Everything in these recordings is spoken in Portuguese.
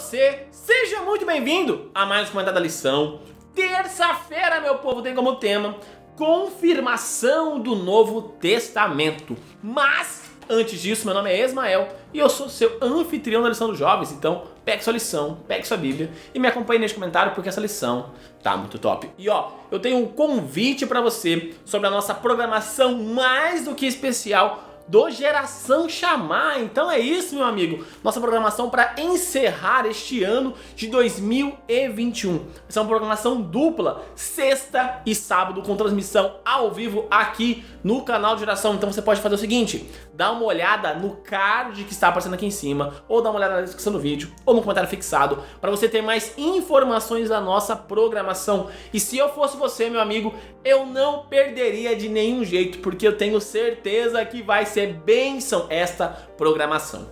você? Seja muito bem-vindo a mais um comentário da lição. Terça-feira, meu povo, tem como tema confirmação do Novo Testamento. Mas, antes disso, meu nome é Ismael e eu sou seu anfitrião da lição dos jovens. Então, pegue sua lição, pegue sua Bíblia e me acompanhe neste comentário porque essa lição tá muito top. E ó, eu tenho um convite para você sobre a nossa programação mais do que especial do Geração Chamar. Então é isso, meu amigo, nossa programação para encerrar este ano de 2021. Essa é uma programação dupla, sexta e sábado, com transmissão ao vivo aqui no canal de Geração. Então você pode fazer o seguinte, dá uma olhada no card que está aparecendo aqui em cima, ou dá uma olhada na descrição do vídeo, ou no comentário fixado, para você ter mais informações da nossa programação. E se eu fosse você, meu amigo, eu não perderia de nenhum jeito, porque eu tenho certeza que vai ser bênção esta programação.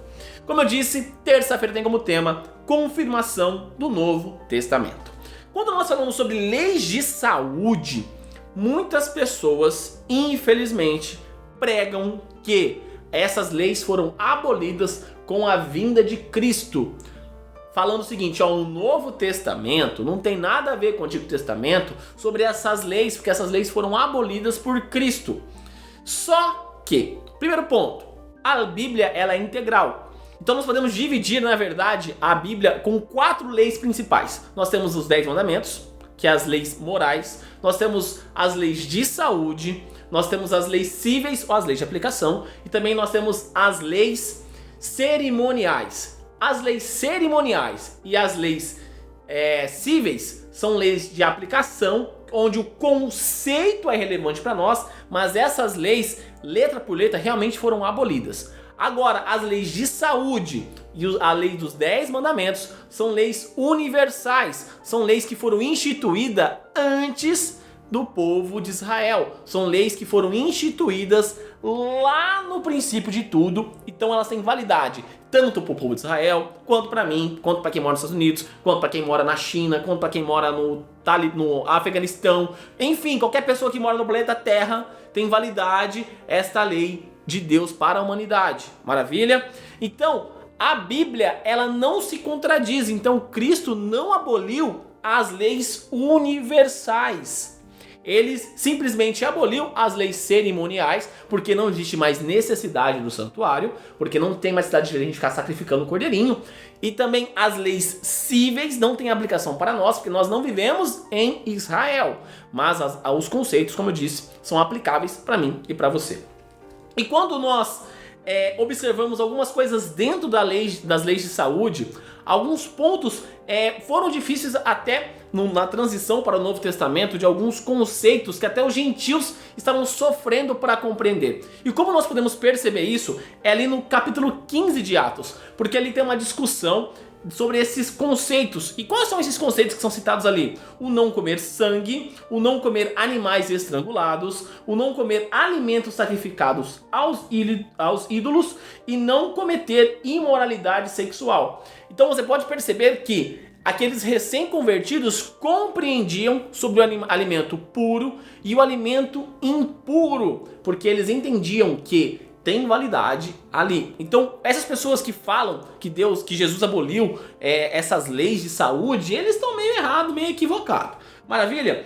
Como eu disse, terça-feira tem como tema confirmação do Novo Testamento. Quando nós falamos sobre leis de saúde, muitas pessoas, infelizmente, pregam que essas leis foram abolidas com a vinda de Cristo. Falando o seguinte, ó, o Novo Testamento não tem nada a ver com o Antigo Testamento sobre essas leis, porque essas leis foram abolidas por Cristo. Só que, primeiro ponto, a Bíblia ela é integral. Então nós podemos dividir, na verdade, a Bíblia com 4 leis principais. Nós temos os 10 mandamentos, que é as leis morais. Nós temos as leis de saúde. Nós temos as leis cíveis ou as leis de aplicação. E também nós temos as leis cerimoniais. As leis cerimoniais e as leis cíveis são leis de aplicação, onde o conceito é relevante para nós, mas essas leis, letra por letra, realmente foram abolidas. Agora, as leis de saúde e a lei dos 10 mandamentos são leis universais, são leis que foram instituídas antes do povo de Israel. São leis que foram instituídas lá no princípio de tudo, então elas têm validade tanto para o povo de Israel, quanto para mim, quanto para quem mora nos Estados Unidos, quanto para quem mora na China, quanto para quem mora no Afeganistão. Enfim, qualquer pessoa que mora no planeta Terra tem validade esta lei de Deus para a humanidade. Maravilha? Então, a Bíblia, ela não se contradiz. Então, Cristo não aboliu as leis universais. Ele simplesmente aboliu as leis cerimoniais, porque não existe mais necessidade do santuário, porque não tem mais necessidade de a gente ficar sacrificando o cordeirinho. E também as leis cíveis não têm aplicação para nós, porque nós não vivemos em Israel. Mas os conceitos, como eu disse, são aplicáveis para mim e para você. E quando nós observamos algumas coisas dentro das leis de saúde, alguns pontos foram difíceis até na transição para o Novo Testamento, de alguns conceitos que até os gentios estavam sofrendo para compreender. E como nós podemos perceber isso? É ali no capítulo 15 de Atos, porque ali tem uma discussão sobre esses conceitos. E quais são esses conceitos que são citados ali? O não comer sangue, o não comer animais estrangulados, o não comer alimentos sacrificados aos ídolos e não cometer imoralidade sexual. Então você pode perceber que aqueles recém-convertidos compreendiam sobre o alimento puro e o alimento impuro, porque eles entendiam que tem validade ali. Então, essas pessoas que falam que Jesus aboliu essas leis de saúde, eles estão meio errados, meio equivocados. Maravilha?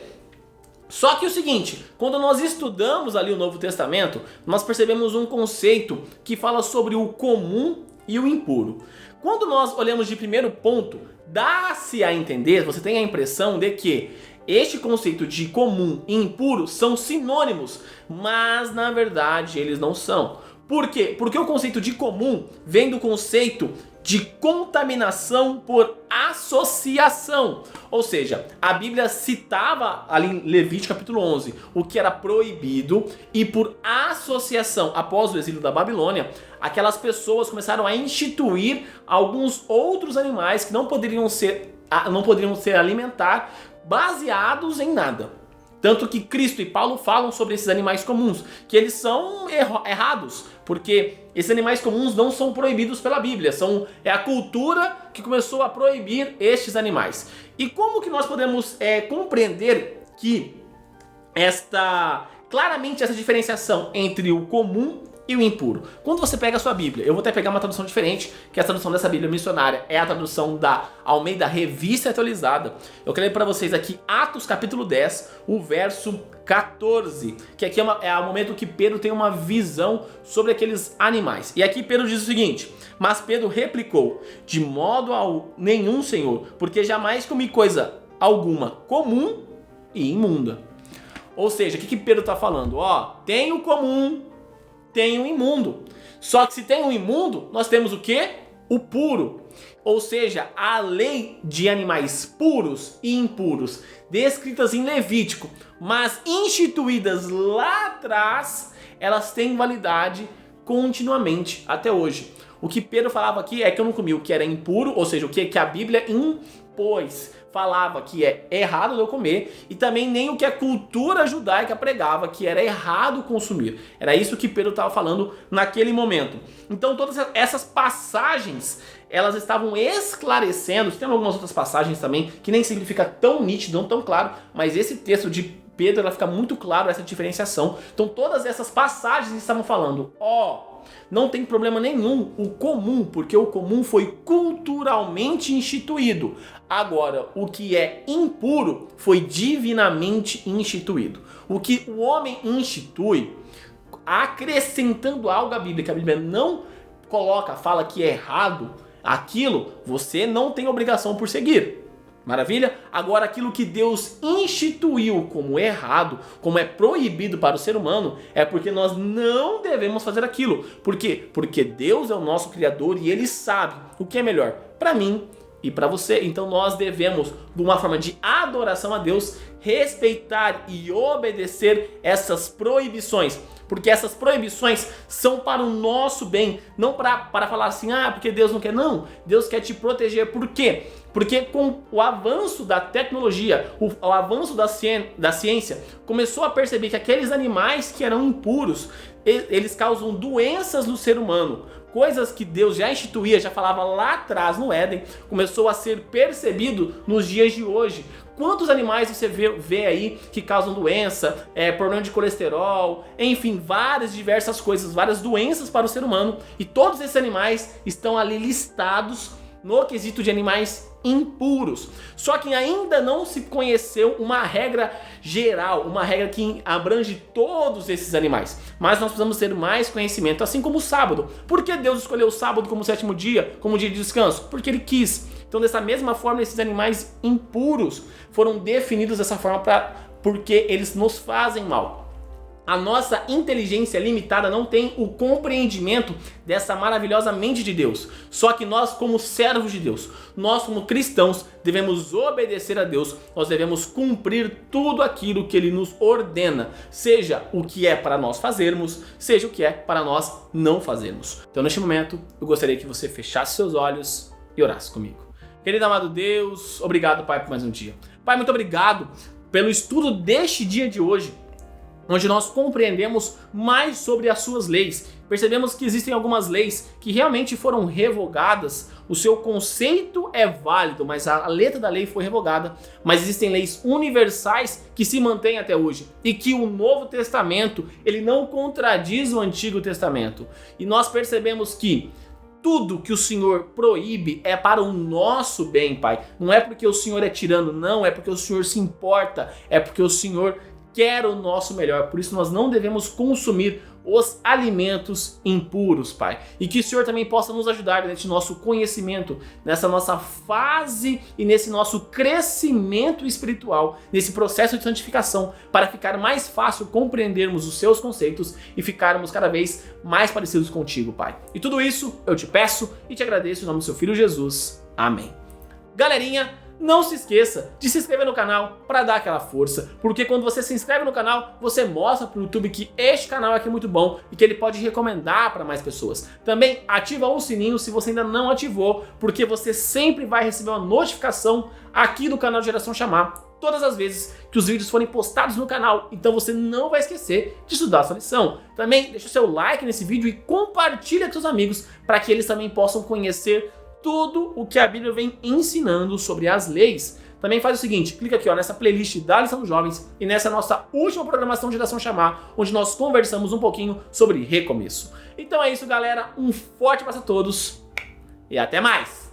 Só que o seguinte, quando nós estudamos ali o Novo Testamento, nós percebemos um conceito que fala sobre o comum e o impuro. Quando nós olhamos de primeiro ponto, dá-se a entender, você tem a impressão de que este conceito de comum e impuro são sinônimos, mas na verdade eles não são. Por quê? Porque o conceito de comum vem do conceito de contaminação por associação. Ou seja, a Bíblia citava ali em Levítico capítulo 11 o que era proibido, e por associação, após o exílio da Babilônia, aquelas pessoas começaram a instituir alguns outros animais que não poderiam ser alimentados baseados em nada. Tanto que Cristo e Paulo falam sobre esses animais comuns, que eles são errados, porque esses animais comuns não são proibidos pela Bíblia, é a cultura que começou a proibir estes animais. E como que nós podemos compreender que claramente essa diferenciação entre o comum e o impuro. Quando você pega a sua Bíblia, eu vou até pegar uma tradução diferente, que é a tradução dessa Bíblia missionária, é a tradução da Almeida Revista Atualizada. Eu quero ler para vocês aqui Atos capítulo 10, o verso 14, que aqui é o momento que Pedro tem uma visão sobre aqueles animais. E aqui Pedro diz o seguinte: mas Pedro replicou, de modo nenhum, Senhor, porque jamais comi coisa alguma comum e imunda. Ou seja, o que Pedro está falando? Tem o comum, tem o imundo. Só que se tem o imundo, nós temos o quê? O puro. Ou seja, a lei de animais puros e impuros, descritas em Levítico, mas instituídas lá atrás, elas têm validade continuamente até hoje. O que Pedro falava aqui é que eu não comi o que era impuro, ou seja, o que a Bíblia impôs, falava que é errado eu comer, e também nem o que a cultura judaica pregava, que era errado consumir. Era isso que Pedro estava falando naquele momento. Então todas essas passagens, elas estavam esclarecendo. Tem algumas outras passagens também que nem sempre fica tão nítido, não tão claro, mas esse texto de Pedro, ela fica muito claro essa diferenciação. Então todas essas passagens estavam falando, não tem problema nenhum o comum, porque o comum foi culturalmente instituído. Agora, o que é impuro foi divinamente instituído. O que o homem institui, acrescentando algo à Bíblia, que a Bíblia não fala que é errado, aquilo você não tem obrigação por seguir. Maravilha? Agora, aquilo que Deus instituiu como errado, como é proibido para o ser humano, é porque nós não devemos fazer aquilo. Por quê? Porque Deus é o nosso Criador e Ele sabe o que é melhor para mim e para você. Então nós devemos, de uma forma de adoração a Deus, respeitar e obedecer essas proibições. Porque essas proibições são para o nosso bem, não para falar assim, porque Deus não quer. Não, Deus quer te proteger. Por quê? Porque com o avanço da tecnologia, o avanço da ciência, começou a perceber que aqueles animais que eram impuros, eles causam doenças no ser humano. Coisas que Deus já instituía, já falava lá atrás no Éden, começou a ser percebido nos dias de hoje. Quantos animais você vê aí que causam doença, problema de colesterol, enfim, diversas coisas, várias doenças para o ser humano. E todos esses animais estão ali listados no quesito de animais impuros. Só que ainda não se conheceu uma regra geral, uma regra que abrange todos esses animais. Mas nós precisamos ter mais conhecimento, assim como o sábado. Por que Deus escolheu o sábado como sétimo dia, como dia de descanso? Porque Ele quis. Então, dessa mesma forma, esses animais impuros foram definidos dessa forma porque eles nos fazem mal. A nossa inteligência limitada não tem o compreendimento dessa maravilhosa mente de Deus. Só que nós, como servos de Deus, nós como cristãos, devemos obedecer a Deus. Nós devemos cumprir tudo aquilo que Ele nos ordena. Seja o que é para nós fazermos, seja o que é para nós não fazermos. Então, neste momento, eu gostaria que você fechasse seus olhos e orasse comigo. Querido amado Deus, obrigado, Pai, por mais um dia. Pai, muito obrigado pelo estudo deste dia de hoje, onde nós compreendemos mais sobre as suas leis. Percebemos que existem algumas leis que realmente foram revogadas. O seu conceito é válido, mas a letra da lei foi revogada. Mas existem leis universais que se mantêm até hoje. E que o Novo Testamento, ele não contradiz o Antigo Testamento. E nós percebemos que tudo que o Senhor proíbe é para o nosso bem, Pai. Não é porque o Senhor é tirano, não. É porque o Senhor se importa. É porque o Senhor quer o nosso melhor. Por isso nós não devemos consumir os alimentos impuros, Pai. E que o Senhor também possa nos ajudar nesse nosso conhecimento, nessa nossa fase e nesse nosso crescimento espiritual, nesse processo de santificação, para ficar mais fácil compreendermos os seus conceitos e ficarmos cada vez mais parecidos contigo, Pai. E tudo isso eu te peço e te agradeço em nome do seu Filho Jesus. Amém. Galerinha, não se esqueça de se inscrever no canal para dar aquela força, porque quando você se inscreve no canal, você mostra para o YouTube que este canal aqui é muito bom e que ele pode recomendar para mais pessoas. Também ativa o sininho se você ainda não ativou, porque você sempre vai receber uma notificação aqui do canal Geração Chamar todas as vezes que os vídeos forem postados no canal, então você não vai esquecer de estudar essa lição. Também deixa o seu like nesse vídeo e compartilha com seus amigos para que eles também possam conhecer tudo o que a Bíblia vem ensinando sobre as leis. Também faz o seguinte, clica aqui nessa playlist da Lição dos Jovens e nessa nossa última programação de Geração Chamar, onde nós conversamos um pouquinho sobre recomeço. Então é isso, galera. Um forte abraço a todos e até mais!